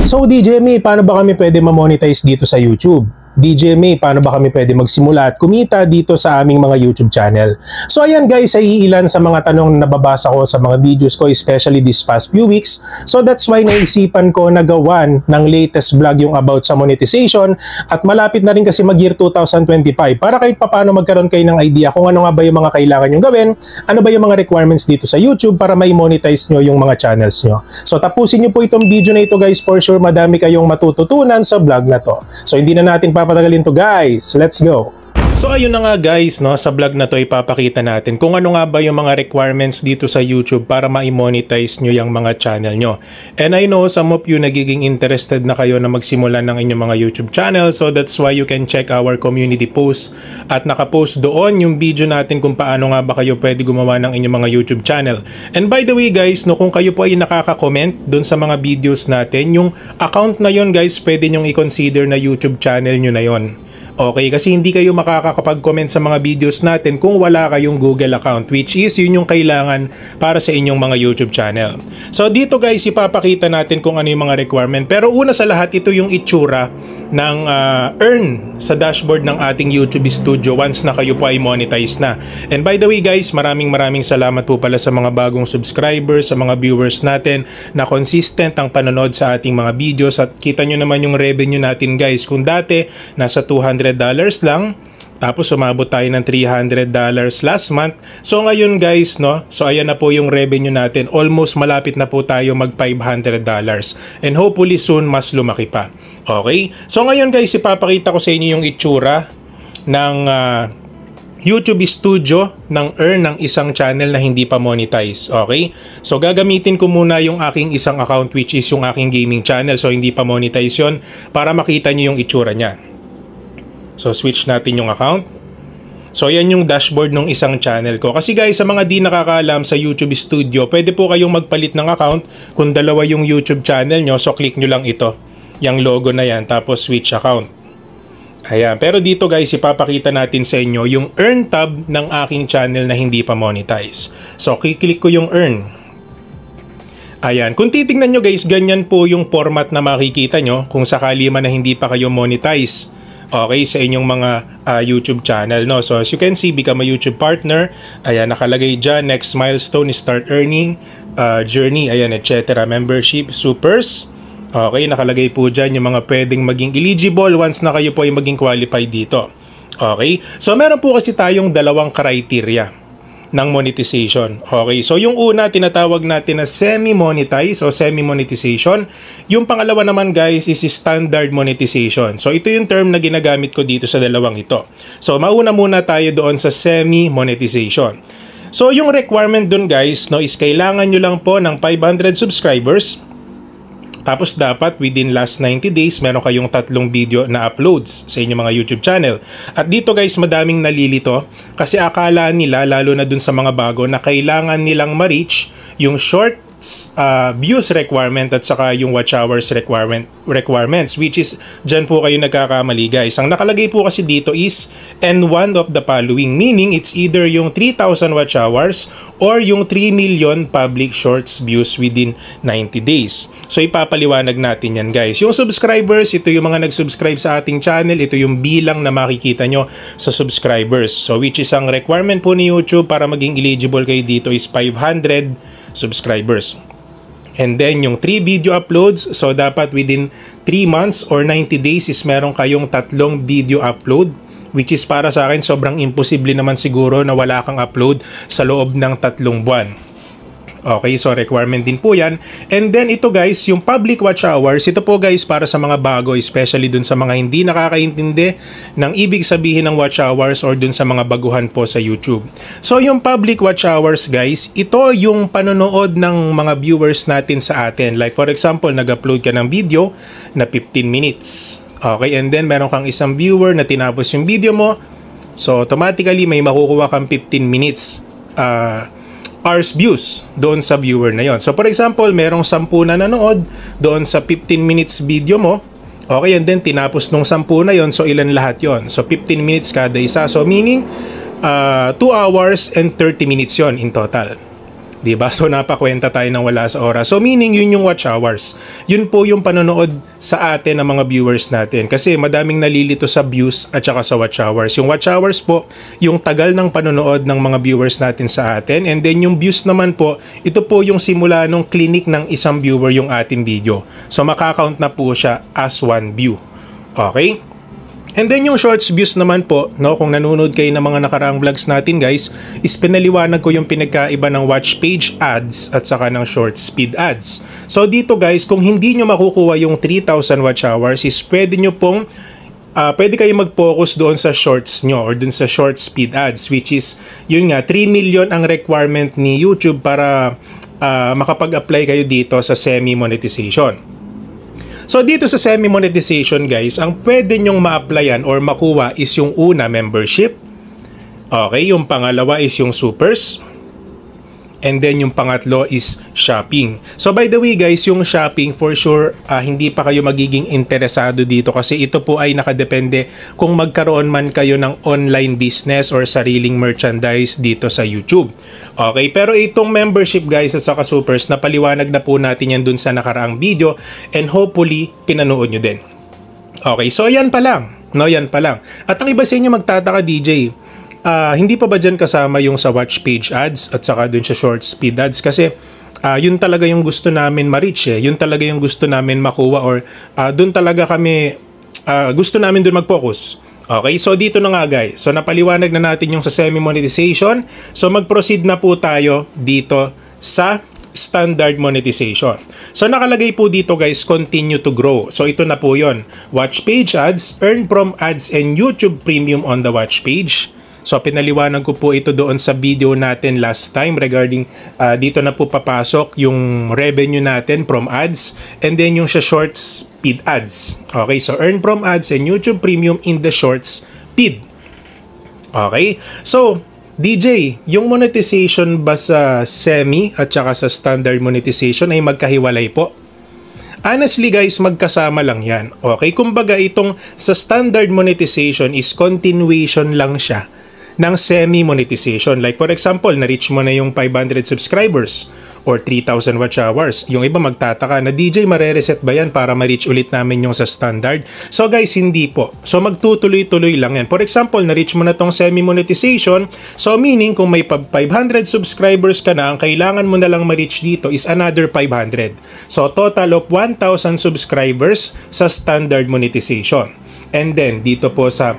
So DJ May, paano ba kami pwede ma-monetize dito sa YouTube? DJ May, paano ba kami pwede magsimula at kumita dito sa aming mga YouTube channel? So ayan guys, ay ilan sa mga tanong na nababasa ko sa mga videos ko, especially this past few weeks. So that's why naisipan ko na gawan ng latest vlog yung about sa monetization, at malapit na rin kasi mag year 2025 para kahit papaano magkaroon kayo ng idea kung ano nga ba yung mga kailangan nyo gawin, ano ba yung mga requirements dito sa YouTube para mai-monetize nyo yung mga channels nyo. So tapusin nyo po itong video na ito guys, for sure madami kayong matututunan sa vlog na to. So hindi na natin papatagalin to guys, let's go! So ayun na nga guys, no, sa vlog na to ipapakita natin kung ano nga ba yung mga requirements dito sa YouTube para ma-monetize nyo yung mga channel nyo. And I know some of you nagiging interested na kayo na magsimula ng inyong mga YouTube channel, so that's why you can check our community post, at nakapost doon yung video natin kung paano nga ba kayo pwede gumawa ng inyong mga YouTube channel. And by the way guys, no, kung kayo po ay nakaka-comment doon sa mga videos natin, yung account na yon guys, pwede nyong i-consider na YouTube channel nyo na yon. Okay, kasi hindi kayo makakapag-comment sa mga videos natin kung wala kayong Google account, which is yun yung kailangan para sa inyong mga YouTube channel. So dito guys, ipapakita natin kung ano yung mga requirement. Pero una sa lahat, ito yung itsura ng earn sa dashboard ng ating YouTube Studio once na kayo po ay monetize na. And by the way guys, maraming salamat po pala sa mga bagong subscribers, sa mga viewers natin na consistent ang panonood sa ating mga videos, at kita nyo naman yung revenue natin guys. Kung dati nasa $200 lang, tapos umabot tayo ng $300 last month. So ngayon guys, no, so ayan na po yung revenue natin. Almost malapit na po tayo mag $500. And hopefully soon mas lumaki pa. Okay? So ngayon guys, ipapakita ko sa inyo yung itsura ng YouTube Studio ng earn ng isang channel na hindi pa monetize. Okay? So gagamitin ko muna yung aking isang account, which is yung aking gaming channel. So hindi pa monetize yun, para makita nyo yung itsura niya. So switch natin yung account. So yan yung dashboard ng isang channel ko. Kasi guys, sa mga di nakakaalam sa YouTube Studio, pwede po kayong magpalit ng account kung dalawa yung YouTube channel nyo. So click nyo lang ito, yung logo na yan, tapos switch account. Ayan. Pero dito guys, ipapakita natin sa inyo yung earn tab ng aking channel na hindi pa monetize. So kiklik ko yung earn. Ayan. Kung titignan nyo guys, ganyan po yung format na makikita nyo kung sakali man na hindi pa kayo monetize. Okay, sa inyong mga YouTube channel, no? So as you can see, become a YouTube partner. Ayan, nakalagay dyan, next milestone is start earning, journey, ayan, etc. Membership, supers. Okay, nakalagay po dyan yung mga pwedeng maging eligible once na kayo po ay maging qualified dito. Okay, so meron po kasi tayong dalawang criteria ng monetization. Okay, so yung una tinatawag natin na semi-monetize o semi-monetization. Yung pangalawa naman guys is standard monetization. So ito yung term na ginagamit ko dito sa dalawang ito. So mauna muna tayo doon sa semi-monetization. So yung requirement doon guys, no, is kailangan nyo lang po ng 500 subscribers. Tapos dapat within last 90 days meron kayong 3 video na uploads sa inyong mga YouTube channel. At dito guys, madaming nalilito kasi akala nila, lalo na dun sa mga bago, na kailangan nilang ma-reach yung short views requirement at saka yung watch hours requirements, which is dyan po kayo nagkakamali guys. Ang nakalagay po kasi dito is N1 of the following, meaning it's either yung 3,000 watch hours or yung 3 million public shorts views within 90 days. So ipapaliwanag natin yan guys. Yung subscribers, ito yung mga nag-subscribe sa ating channel, ito yung bilang na makikita nyo sa subscribers. So which is ang requirement po ni YouTube para maging eligible kayo dito is 500 subscribers. And then yung 3 video uploads, so dapat within 3 months or 90 days is meron kayong 3 video upload, which is para sa akin sobrang imposible naman siguro na wala kang upload sa loob ng 3 buwan. Okay, so requirement din po yan. And then ito guys, yung public watch hours, ito po guys para sa mga bago, especially dun sa mga hindi nakakaintindi ng ibig sabihin ng watch hours or dun sa mga baguhan po sa YouTube. So yung public watch hours guys, ito yung panonood ng mga viewers natin sa atin. Like for example, nag-upload ka ng video na 15 minutes. Okay, and then meron kang isang viewer na tinapos yung video mo. So automatically may makukuha kang 15 minutes hours views doon sa viewer na yon. So for example, merong 10 na nanood doon sa 15 minutes video mo. Okay, and then tinapos nung 10 na yon, so ilan lahat yon? So 15 minutes kada isa. So meaning 2 hours and 30 minutes yon in total. 'Di ba? So napakwenta tayo ng wala sa oras. So meaning yun yung watch hours. Yun po yung panonood sa atin ng mga viewers natin. Kasi madaming nalilito sa views at saka sa watch hours. Yung watch hours po, yung tagal ng panonood ng mga viewers natin sa atin. And then yung views naman po, ito po yung simula nung clinic ng isang viewer yung ating video. So makakount na po siya as one view. Okay? And then yung shorts views naman po, no, kung nanonood kayo ng mga nakaraang vlogs natin guys, is pinaliwanag ko yung pinagkaiba ng watch page ads at saka ng short speed ads. So dito guys, kung hindi nyo makukuha yung 3,000 watch hours, is pwede nyo pong pwede kayo mag-focus doon sa shorts nyo or doon sa short speed ads, which is yun nga, 3 million ang requirement ni YouTube para makapag-apply kayo dito sa semi-monetization. So dito sa semi-monetization guys, ang pwede nyong ma-applyan or makuha is yung una, membership. Okay, yung pangalawa is yung supers. And then yung pangatlo is shopping. So by the way guys, yung shopping for sure hindi pa kayo magiging interesado dito kasi ito po ay nakadepende kung magkaroon man kayo ng online business or sariling merchandise dito sa YouTube. Okay, pero itong membership guys at saka supers, napaliwanag na po natin yan dun sa nakaraang video and hopefully pinanood nyo din. Okay, so yan pa lang. No, yan pa lang. At ang iba sa inyo magtataka, DJ, hindi pa ba dyan kasama yung sa watch page ads at saka dun sa short speed ads? Kasi yun talaga yung gusto namin ma-reach eh. Yun talaga yung gusto namin makuha or dun talaga kami gusto namin dun mag-focus. Okay, so dito na nga guys. So napaliwanag na natin yung sa semi-monetization. So mag-proceed na po tayo dito sa standard monetization. So nakalagay po dito guys, continue to grow. So ito na po yun. Watch page ads, earn from ads and YouTube premium on the watch page. So pinaliwanag ko po ito doon sa video natin last time regarding dito na po papasok yung revenue natin from ads and then yung sa short speed ads. Okay, so earn from ads and YouTube premium in the short speed. Okay, so DJ, yung monetization ba sa semi at saka sa standard monetization ay magkahiwalay po? Honestly guys, magkasama lang yan. Okay, kumbaga itong sa standard monetization is continuation lang siya ng semi-monetization. Like for example, na-reach mo na yung 500 subscribers or 3,000 watch hours. Yung iba magtataka na, DJ, mare-reset ba yan para ma-reach ulit namin yung sa standard? So guys, hindi po. So magtutuloy-tuloy lang yan. For example, na-reach mo na tong semi-monetization. So meaning, kung may 500 subscribers ka na, ang kailangan mo na lang ma-reach dito is another 500. So total of 1,000 subscribers sa standard monetization. And then, dito po sa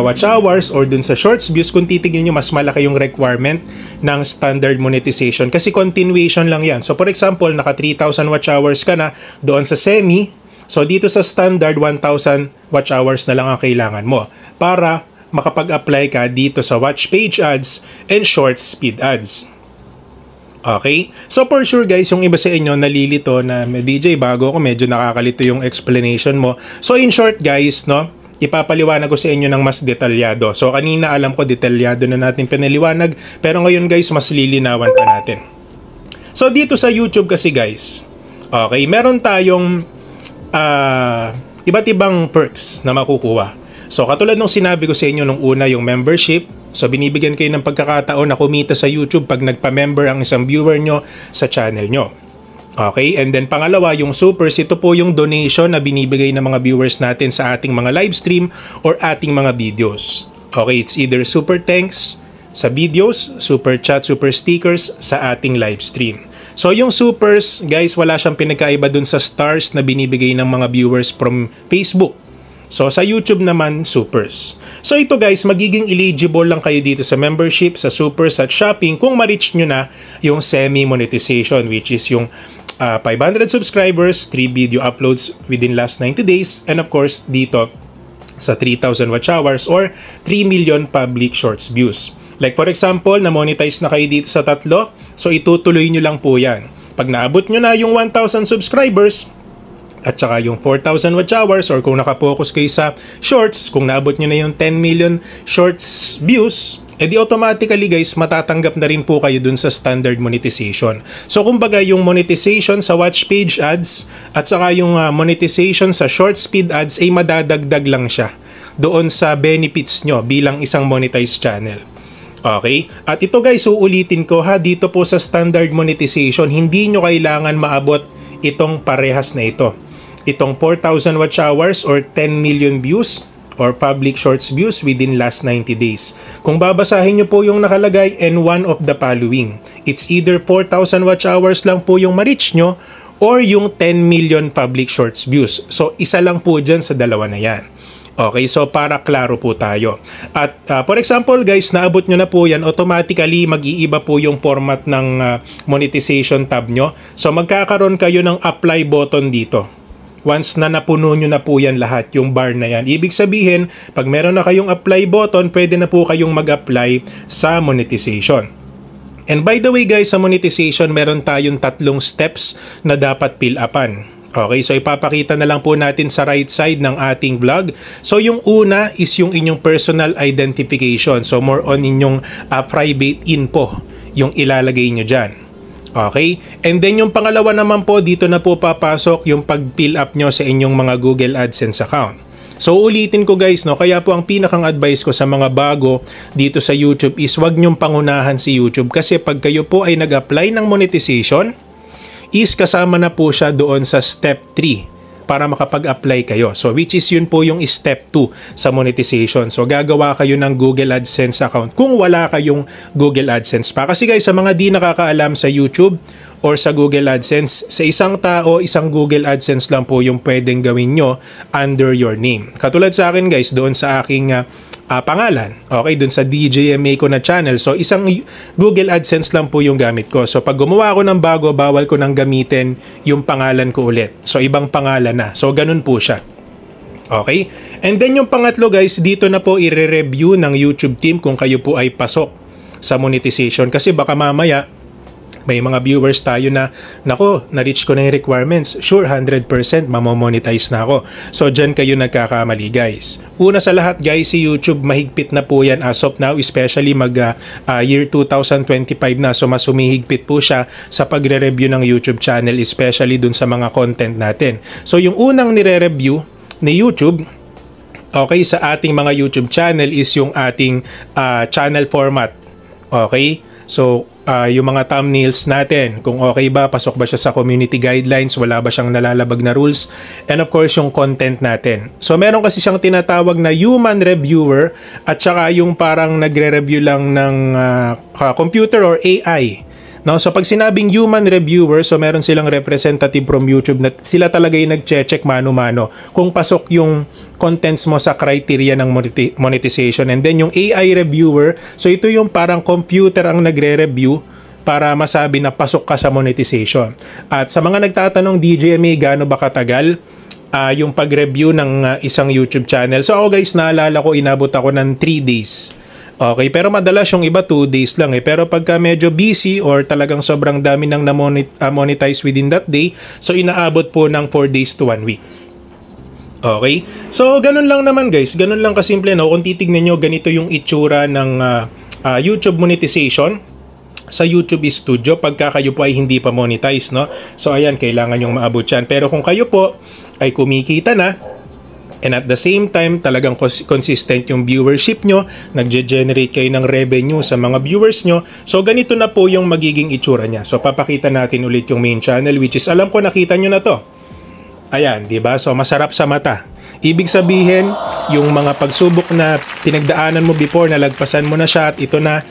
watch hours or dun sa shorts views, kung titignan nyo, mas malaki yung requirement ng standard monetization kasi continuation lang yan. So, for example, naka 3,000 watch hours ka na doon sa semi. So, dito sa standard, 1,000 watch hours na lang ang kailangan mo para makapag-apply ka dito sa watch page ads and short speed ads. Okay? So for sure guys, yung iba sa inyo nalilito na, DJ, bago ako medyo nakakalito yung explanation mo. So in short guys, no, ipapaliwanag ko sa inyo ng mas detalyado. So kanina alam ko detalyado na natin pinaliwanag, pero ngayon guys, mas lilinawan pa natin. So dito sa YouTube kasi guys, okay, meron tayong iba't ibang perks na makukuha. So katulad nung sinabi ko sa inyo nung una, yung membership. So binibigyan kayo ng pagkakataon na kumita sa YouTube pag nagpa-member ang isang viewer nyo sa channel nyo. Okay, and then pangalawa, yung supers, ito po yung donation na binibigay ng mga viewers natin sa ating mga live stream or ating mga videos. Okay, it's either super thanks sa videos, super chat, super stickers sa ating live stream. So yung supers, guys, wala siyang pinagkaiba dun sa stars na binibigay ng mga viewers from Facebook. So sa YouTube naman, supers. So ito guys, magiging eligible lang kayo dito sa membership, sa supers at shopping kung ma-reach nyo na yung semi-monetization, which is yung 500 subscribers, 3 video uploads within last 90 days, and of course dito sa 3,000 watch hours or 3 million public shorts views. Like for example, na-monetize na kayo dito sa tatlo, so itutuloy nyo lang po yan. Pag naabot nyo na yung 1,000 subscribers, at saka yung 4,000 watch hours or kung nakapokus kayo sa shorts, kung naabot nyo na yung 10 million shorts views, edi automatically guys, matatanggap na rin po kayo dun sa standard monetization. So kumbaga yung monetization sa watch page ads at saka yung monetization sa short speed ads ay madadagdag lang siya doon sa benefits nyo bilang isang monetized channel. Okay? At ito guys, uulitin ko ha, dito po sa standard monetization, hindi nyo kailangan maabot itong parehas na ito. Itong 4,000 watch hours or 10 million views or public shorts views within last 90 days. Kung babasahin nyo po yung nakalagay, and one of the following. It's either 4,000 watch hours lang po yung ma-reach nyo or yung 10 million public shorts views. So, isa lang po dyan sa dalawa na yan. Okay, so para klaro po tayo. At for example guys, naabot nyo na po yan, automatically mag-iiba po yung format ng monetization tab nyo. So magkakaroon kayo ng apply button dito. Once na napuno nyo na po yan lahat, yung bar na yan. Ibig sabihin, pag meron na kayong apply button, pwede na po kayong mag-apply sa monetization. And by the way guys, sa monetization, meron tayong 3 steps na dapat fill upan. Okay, so ipapakita na lang po natin sa right side ng ating vlog. So yung una is yung inyong personal identification. So more on inyong private info yung ilalagay nyo dyan. Okay, and then yung pangalawa naman po, dito na po papasok yung pag-fill up nyo sa inyong mga Google AdSense account. So ulitin ko guys, no, kaya po ang pinakang advice ko sa mga bago dito sa YouTube is wag nyong pangunahan si YouTube, kasi pag kayo po ay nag-apply ng monetization, is kasama na po siya doon sa step 3 para makapag-apply kayo. So which is yun po yung step 2 sa monetization. So gagawa kayo ng Google AdSense account kung wala kayong Google AdSense pa. Kasi guys, sa mga di nakakaalam sa YouTube or sa Google AdSense, sa isang tao, isang Google AdSense lang po yung pwedeng gawin nyo under your name. Katulad sa akin guys, doon sa aking pangalan, okay, dun sa DJMA ko na channel. So isang Google AdSense lang po yung gamit ko. So pag gumawa ako ng bago, bawal ko nang gamitin yung pangalan ko ulit. So ibang pangalan na. So ganun po siya. Okay? And then yung pangatlo guys, dito na po i-review ng YouTube team kung kayo po ay pasok sa monetization. Kasi baka mamaya may mga viewers tayo na, nako, na-reach ko na yung requirements. Sure, 100% mamomonetize na ako. So, dyan kayo nagkakamali, guys. Una sa lahat, guys, si YouTube, mahigpit na po yan as of now, especially year 2025 na. So, mas humihigpit po siya sa pagre-review ng YouTube channel, especially dun sa mga content natin. So, yung unang nire-review ni YouTube, okay, sa ating mga YouTube channel is yung ating channel format. Okay? So, yung mga thumbnails natin, kung okay ba, pasok ba siya sa community guidelines, wala ba siyang nalalabag na rules, and of course yung content natin. So meron kasi siyang tinatawag na human reviewer at saka yung parang nagre-review lang ng computer or AI. No? So pag sinabing human reviewer, so meron silang representative from YouTube na sila talaga yung nag-check mano-mano kung pasok yung contents mo sa criteria ng monetization. And then yung AI reviewer, so ito yung parang computer ang nagre-review para masabi na pasok ka sa monetization. At sa mga nagtatanong, DJMA, gaano ba katagal yung pag-review ng isang YouTube channel? So ako guys, naalala ko, inabot ako ng 3 days. Okay, pero madalas yung iba 2 days lang eh. Pero pagka medyo busy or talagang sobrang dami nang na-monetize within that day, so inaabot po ng 4 days to 1 week. Okay? So, ganun lang naman guys. Ganun lang kasimple, no? Kung titignan nyo, ganito yung itsura ng YouTube monetization sa YouTube Studio pagka kayo po ay hindi pa monetize, no? So, ayan, kailangan yung maabot yan. Pero kung kayo po ay kumikita na, and at the same time, talagang consistent yung viewership nyo, nagge-generate kayo ng revenue sa mga viewers nyo. So, ganito na po yung magiging itsura niya. So, papakita natin ulit yung main channel, which is, alam ko nakita nyo na to. Ayan, di ba? So, masarap sa mata. Ibig sabihin, yung mga pagsubok na pinagdaanan mo before, nalagpasan mo na siya at ito na,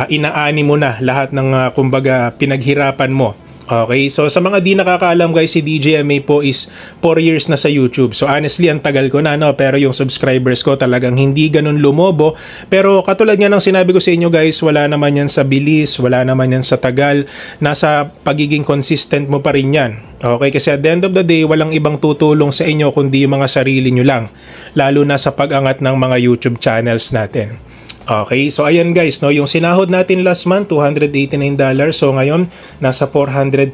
inaani mo na lahat ng, kumbaga, pinaghirapan mo. Okay, so sa mga di nakakaalam guys, si DJMA po is 4 years na sa YouTube. So honestly, ang tagal ko na, no? Pero yung subscribers ko talagang hindi ganun lumobo. Pero katulad nga ng sinabi ko sa inyo guys, wala naman yan sa bilis, wala naman yan sa tagal. Nasa pagiging consistent mo pa rin yan. Okay, kasi at the end of the day, walang ibang tutulong sa inyo kundi yung mga sarili nyo lang. Lalo na sa pag-angat ng mga YouTube channels natin. Okay, so ayan guys, no, yung sinahod natin last month, $289. So ngayon, nasa $414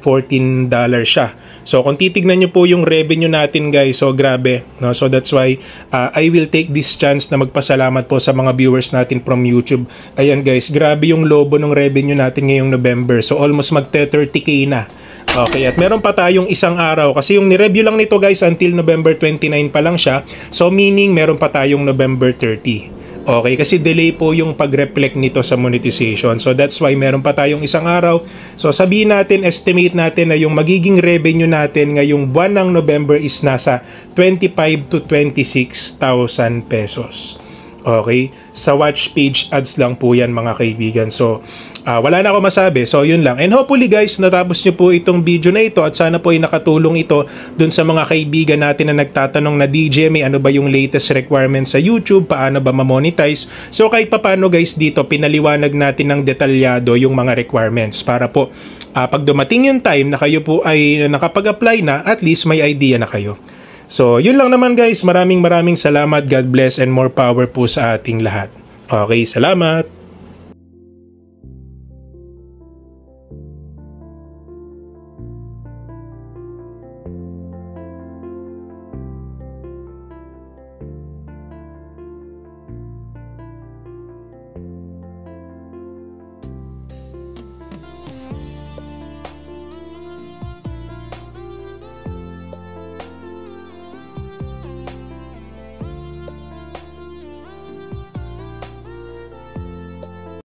siya. So kung titignan nyo po yung revenue natin guys, so grabe. No? So that's why I will take this chance na magpasalamat po sa mga viewers natin from YouTube. Ayan guys, grabe yung lobo ng revenue natin ngayong November. So almost magte-30K na. Okay, at meron pa tayong isang araw kasi yung ni-review lang nito guys until November 29 pa lang siya. So meaning meron pa tayong November 30. Okay, kasi delay po yung pag-reflect nito sa monetization. So that's why meron pa tayong isang araw. So sabihin natin, estimate natin na yung magiging revenue natin ngayong buwan ng November is nasa 25 to 26,000 pesos. Okay? Sa watch page ads lang po yan mga kaibigan. So, wala na ako masabi. So, yun lang. And hopefully guys, natapos nyo po itong video na ito at sana po ay nakatulong ito dun sa mga kaibigan natin na nagtatanong na DJ, may ano ba yung latest requirements sa YouTube? Paano ba ma-monetize? So, kahit papano guys dito, pinaliwanag natin ng detalyado yung mga requirements para po pag dumating yung time na kayo po ay nakapag-apply na, at least may idea na kayo. So, yun lang naman guys. Maraming salamat. God bless and more power po sa ating lahat. Okay, salamat!